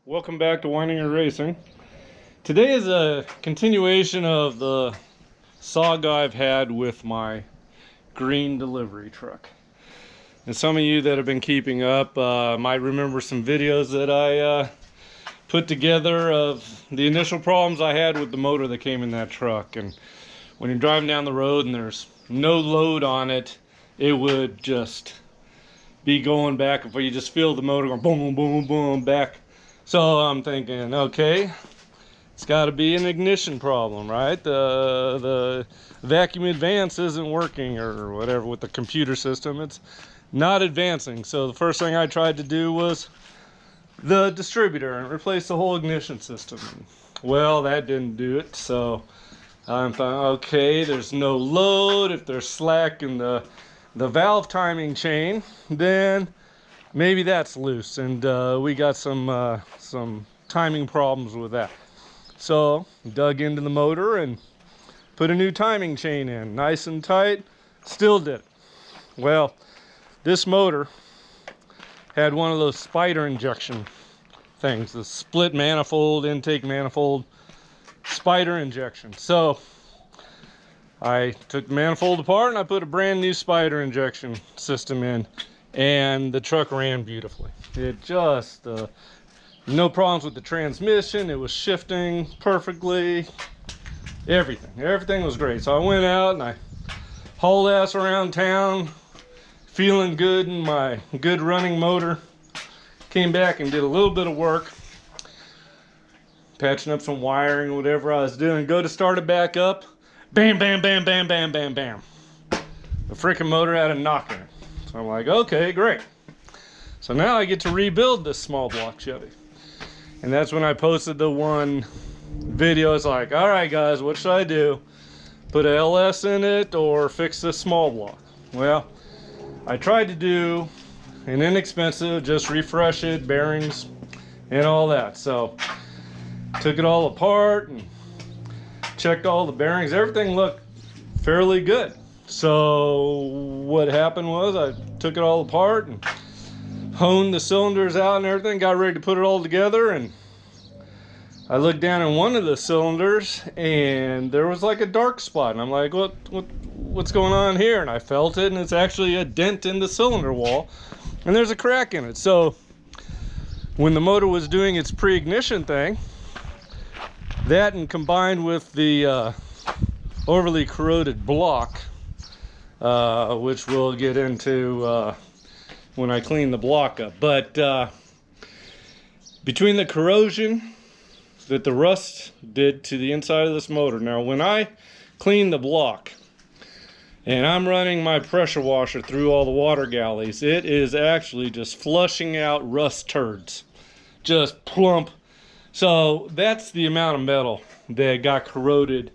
Welcome back to Winding and Racing. Today is a continuation of the saga I've had with my green delivery truck. And some of you that have been keeping up might remember some videos that I put together of the initial problems I had with the motor that came in that truck. And when you're driving down the road and there's no load on it, it would just be going back. If you just feel the motor going boom, boom, boom, back. So I'm thinking, okay, it's got to be an ignition problem, right? The vacuum advance isn't working or whatever with the computer system. It's not advancing. So the first thing I tried to do was the distributor and replace the whole ignition system. Well, that didn't do it. So I'm thinking, okay, there's no load. If there's slack in the valve timing chain, then maybe that's loose, and we got some timing problems with that. So dug into the motor and put a new timing chain in, nice and tight. Still did it. Well, this motor had one of those spider injection things, the split manifold, intake manifold, spider injection. So I took the manifold apart and I put a brand new spider injection system in, and the truck ran beautifully. It just no problems with the transmission. It was shifting perfectly. Everything was great. So I went out and I hauled ass around town, feeling good in my good running motor. Came back and did a little bit of work, patching up some wiring or whatever I was doing. Go to start it back up. Bam, bam, bam, bam, bam, bam, bam. The freaking motor had a knock in it. So I'm like, okay, great. So now I get to rebuild this small block Chevy. And that's when I posted the one video. It's like, all right, guys, what should I do? Put a LS in it or fix this small block? Well, I tried to do an inexpensive, just refresh it, bearings, and all that. So took it all apart and checked all the bearings. Everything looked fairly good. So what happened was I took it all apart and honed the cylinders out and everything, got ready to put it all together, and I looked down in one of the cylinders and there was like a dark spot, and I'm like, what's going on here? And I felt it, and it's actually a dent in the cylinder wall, and there's a crack in it. So when the motor was doing its pre-ignition thing, that and combined with the overly corroded block, which we'll get into when I clean the block up. But between the corrosion that the rust did to the inside of this motor, now when I clean the block and I'm running my pressure washer through all the water galleys, it is actually just flushing out rust turds, just plump. So that's the amount of metal that got corroded,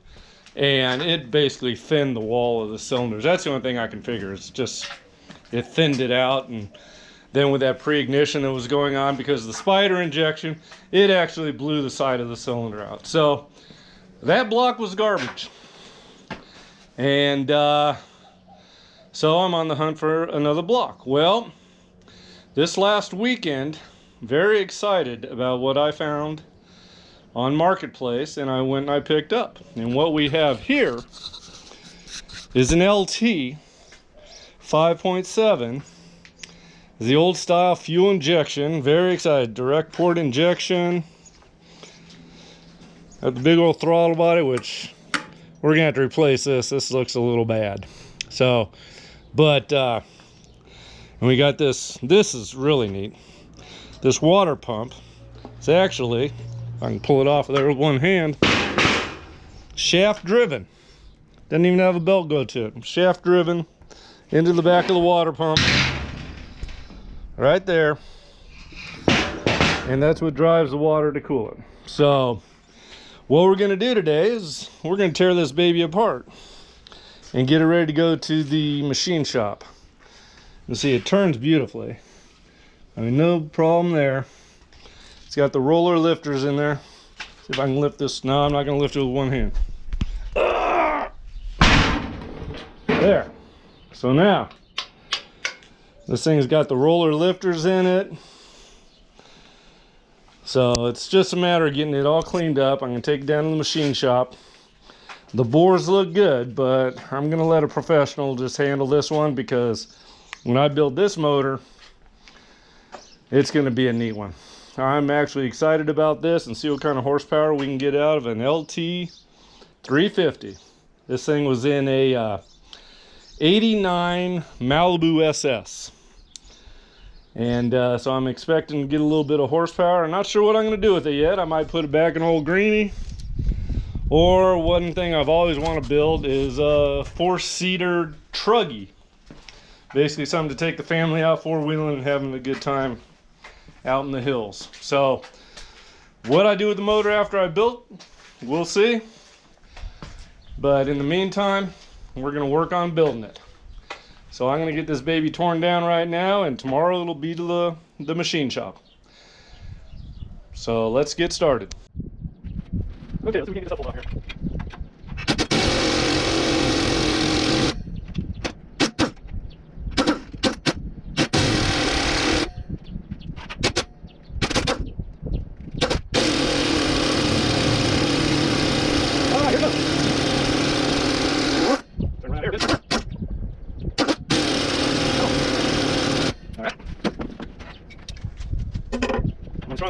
and it basically thinned the wall of the cylinders. That's the only thing I can figure. It's just, it thinned it out, and then with that pre-ignition that was going on because of the spider injection, it actually blew the side of the cylinder out. So that block was garbage. And so I'm on the hunt for another block. Well, this last weekend, very excited about what I found on Marketplace, and I went and I picked up. And what we have here is an LT 5.7, the old style fuel injection. Very excited. Direct port injection. Got the big old throttle body, which we're gonna have to replace this. This looks a little bad. So, but and we got this. This is really neat. This water pump, it's actually, if I can pull it off there with one hand, shaft driven. Doesn't even have a belt go to it. Shaft driven into the back of the water pump. Right there. And that's what drives the water to cool it. So what we're going to do today is we're going to tear this baby apart and get it ready to go to the machine shop. You see, it turns beautifully. I mean, no problem there. It's got the roller lifters in there. See if I can lift this. No, I'm not going to lift it with one hand. There. So now, this thing's got the roller lifters in it. So it's just a matter of getting it all cleaned up. I'm going to take it down to the machine shop. The bores look good, but I'm going to let a professional just handle this one, because when I build this motor, it's going to be a neat one. I'm actually excited about this and see what kind of horsepower we can get out of an LT 350. This thing was in a 89 Malibu SS. And so I'm expecting to get a little bit of horsepower. I'm not sure what I'm going to do with it yet. I might put it back in Old Greenie. Or one thing I've always wanted to build is a 4-seater truggy. Basically something to take the family out four-wheeling and having a good time out in the hills. So what I do with the motor after I built, we'll see. But in the meantime, we're going to work on building it. So I'm going to get this baby torn down right now, and tomorrow it'll be to the machine shop. So let's get started. Okay, let's see if we can get this up a little here.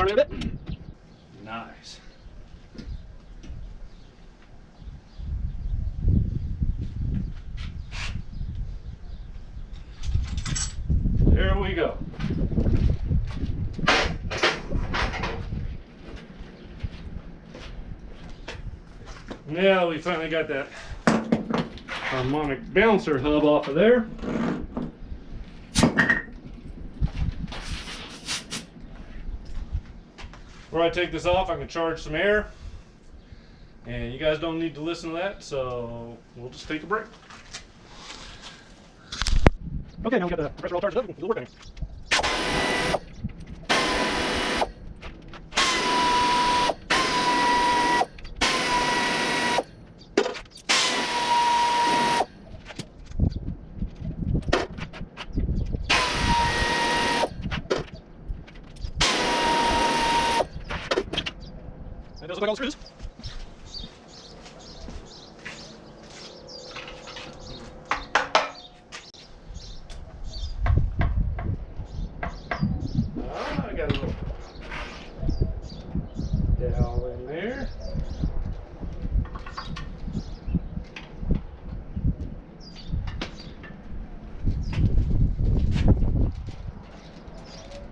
A bit. Nice. There we go. Now we finally got that harmonic bouncer hub off of there. Before I take this off, I can charge some air, and you guys don't need to listen to that, so we'll just take a break. Okay, now we got the compressor all charged up, we can do the work on it. That does look like all the screws. I got a little dowel in there.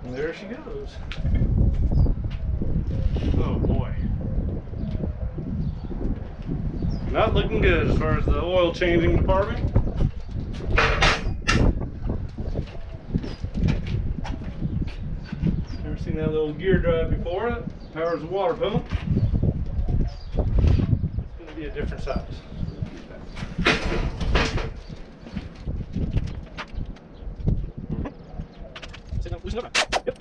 And there she goes. Oh boy. Not looking good as far as the oil changing department. Never seen that little gear drive before. It powers the water pump. It's going to be a different size. Sit down, loosen up. Yep.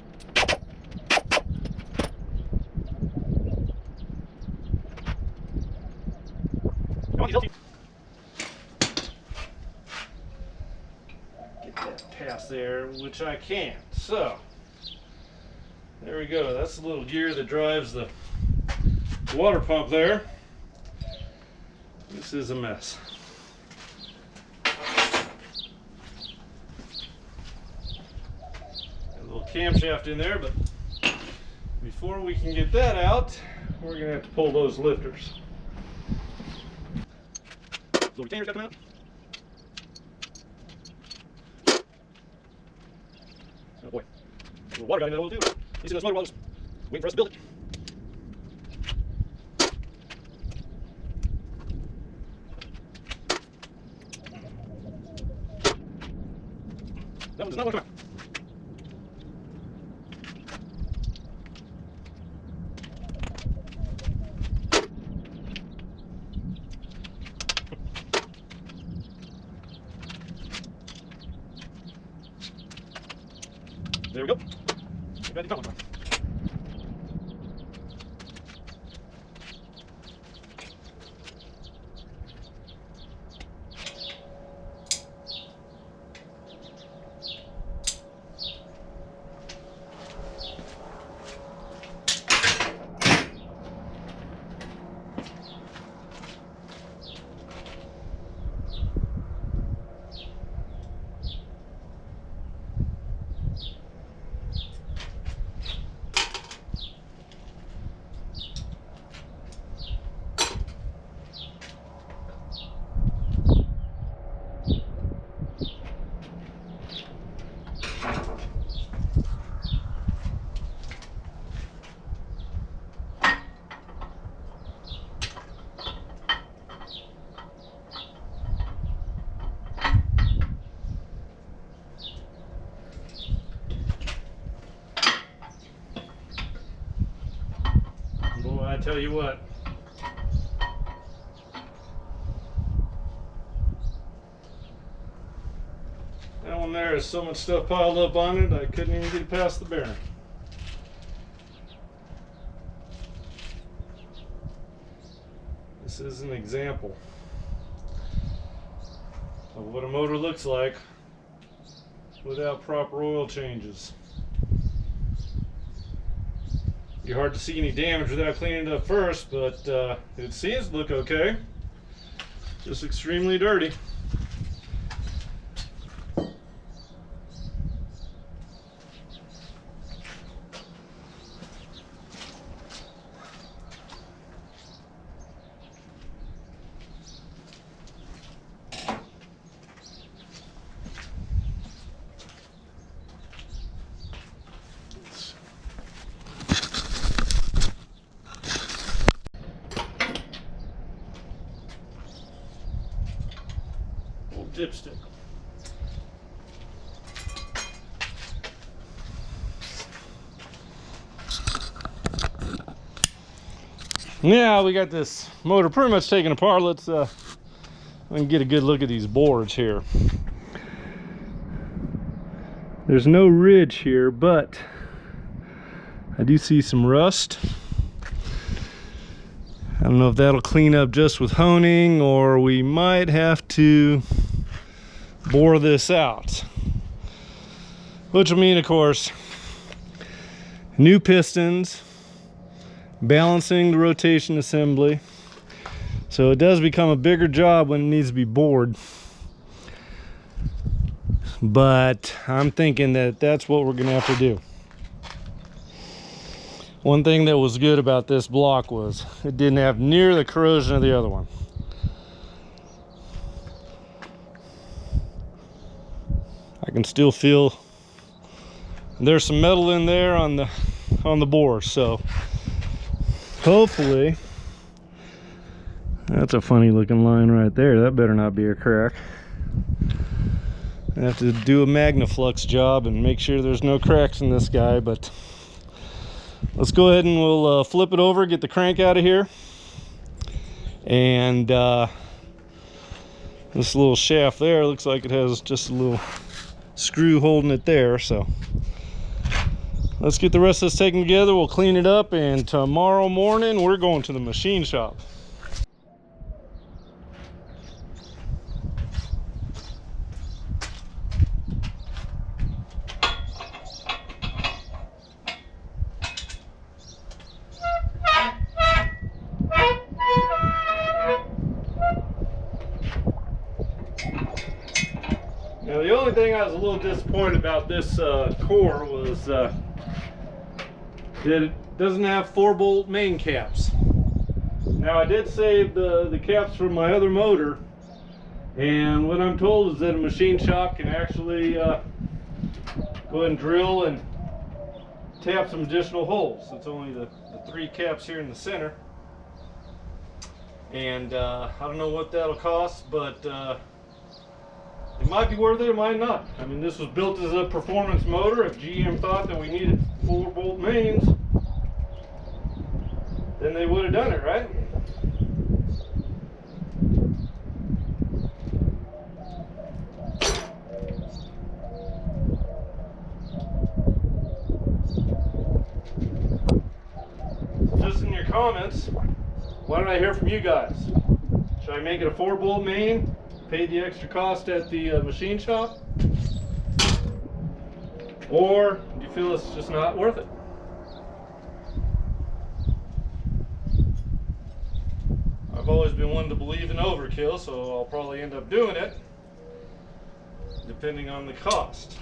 Get that past there, which I can't. So there we go. That's the little gear that drives the water pump there. This is a mess. Got a little camshaft in there, but before we can get that out, we're going to have to pull those lifters. Little retainer's got to come out. Oh boy. A little water got in that oil too. You see this motor while I was waiting for us to build it. That one does not want to come out. There we go. Ready to come. tell you what. That one there has so much stuff piled up on it, I couldn't even get it past the bearing. This is an example of what a motor looks like without proper oil changes. Be hard to see any damage without cleaning it up first, but it seems to look okay. Just extremely dirty. Dipstick. Yeah, we got this motor pretty much taken apart. Let's we can get a good look at these boards here. There's no ridge here, but I do see some rust. I don't know if that'll clean up just with honing, or we might have to bore this out, which will mean, of course, new pistons, balancing the rotation assembly, so it does become a bigger job when it needs to be bored. But I'm thinking that that's what we're gonna have to do. One thing that was good about this block was it didn't have near the corrosion of the other one. I can still feel there's some metal in there on the bore, so hopefully, that's a funny looking line right there. That better not be a crack. I have to do a Magnaflux job and make sure there's no cracks in this guy, but let's go ahead and we'll flip it over, get the crank out of here, and this little shaft there looks like it has just a little screw holding it there, so let's get the rest of this taken together. We'll clean it up, and tomorrow morning we're going to the machine shop. Now, the only thing I was a little disappointed about this core was that it doesn't have 4-bolt main caps. Now, I did save the caps from my other motor, and what I'm told is that a machine shop can actually go ahead and drill and tap some additional holes. It's only the 3 caps here in the center, and I don't know what that'll cost, but it might be worth it, it might not. I mean, this was built as a performance motor. If GM thought that we needed 4-bolt mains, then they would have done it, right? Just in your comments, why don't I hear from you guys? Should I make it a 4-bolt main? Pay the extra cost at the machine shop? Or do you feel it's just not worth it? I've always been one to believe in overkill, so I'll probably end up doing it, depending on the cost.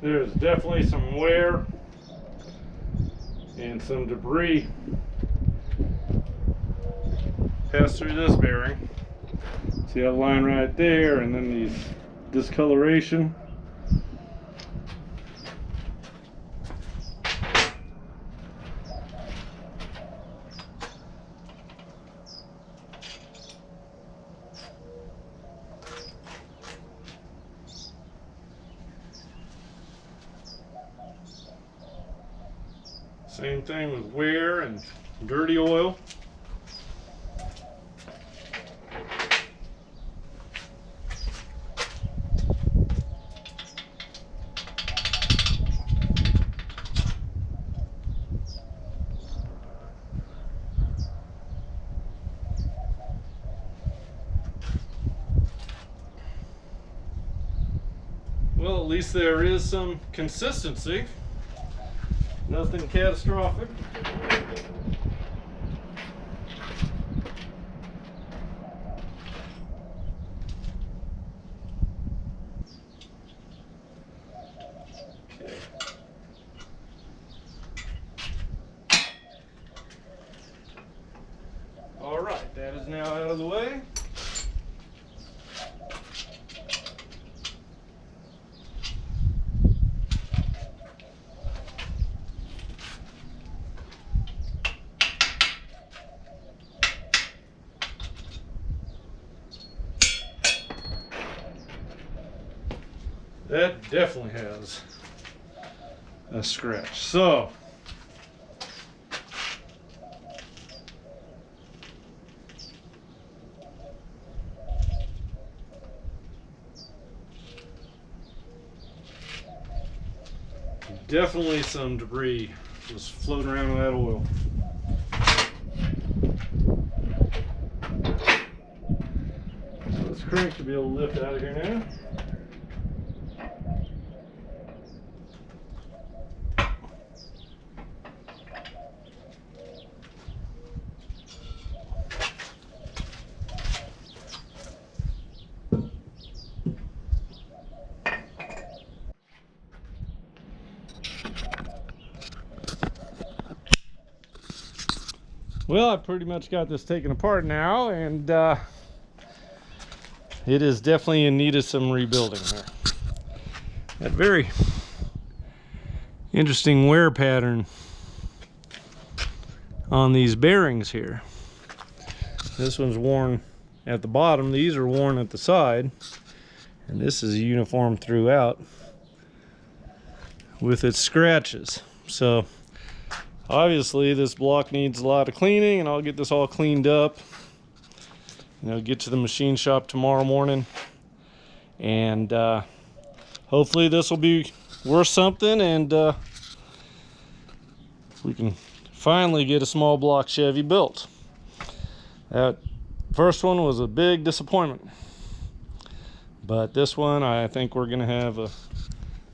There's definitely some wear and some debris passed through this bearing. See that line right there, and then these discoloration. Same thing with wear and dirty oil. Well, at least there is some consistency. Nothing catastrophic. Okay. All right, that is now out of the way. That definitely has a scratch. So, definitely some debris was floating around in that oil. So this crank should be able to lift out of here now. Well, I've pretty much got this taken apart now, and it is definitely in need of some rebuilding here. That very interesting wear pattern on these bearings here. This one's worn at the bottom, these are worn at the side, and this is uniform throughout with its scratches. So obviously this block needs a lot of cleaning, and I'll get this all cleaned up. Get to the machine shop tomorrow morning, and hopefully this will be worth something, and we can finally get a small block Chevy built. That first one was a big disappointment, but this one I think we're gonna have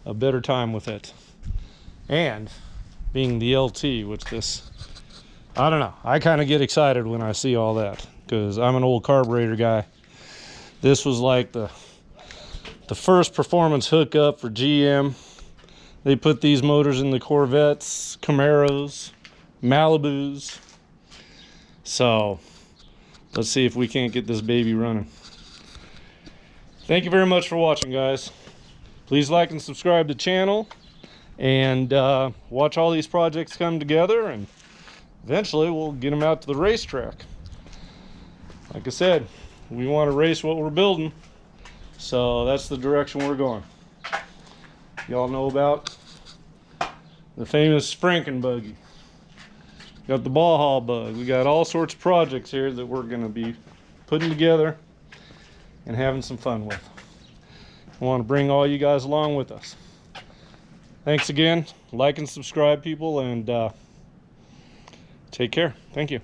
a better time with it. And being the LT, which this, I don't know, I kind of get excited when I see all that, because I'm an old carburetor guy. This was like the first performance hookup for GM. They put these motors in the Corvettes, Camaros, Malibus. So let's see if we can't get this baby running. Thank you very much for watching, guys. Please like and subscribe to the channel, and watch all these projects come together, and eventually we'll get them out to the racetrack. Like I said, we want to race what we're building, so that's the direction we're going. Y'all know about the famous Frankenbuggy. Got the ball haul bug. We got all sorts of projects here that we're going to be putting together and having some fun with. I want to bring all you guys along with us. Thanks again. Like and subscribe, people, and take care. Thank you.